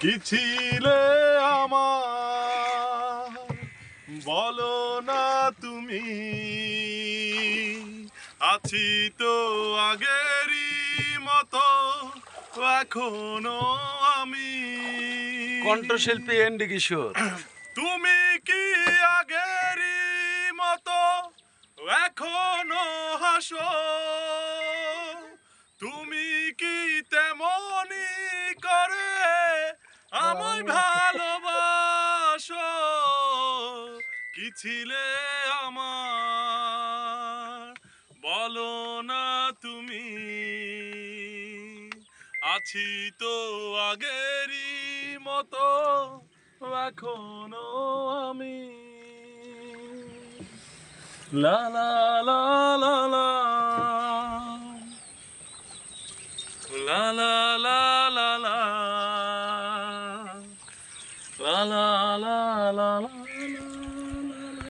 কি ছিলে আমার বলো না তুমি, আছি তো আগেরই মতো এখনো আমি। কণ্ঠশিল্পী এন্ডি কিশোর। তুমি কি আগেরই মতো এখনো হাসো, তুমি কি তেমনি করে আমায় ভালোবাসো? কি ছিলে আমার বলো না তুমি, আছি তো আগেরই মতো এখনো আমি। লা লা লা লা লা লা লা লা লা লা লা লা লা লা লা।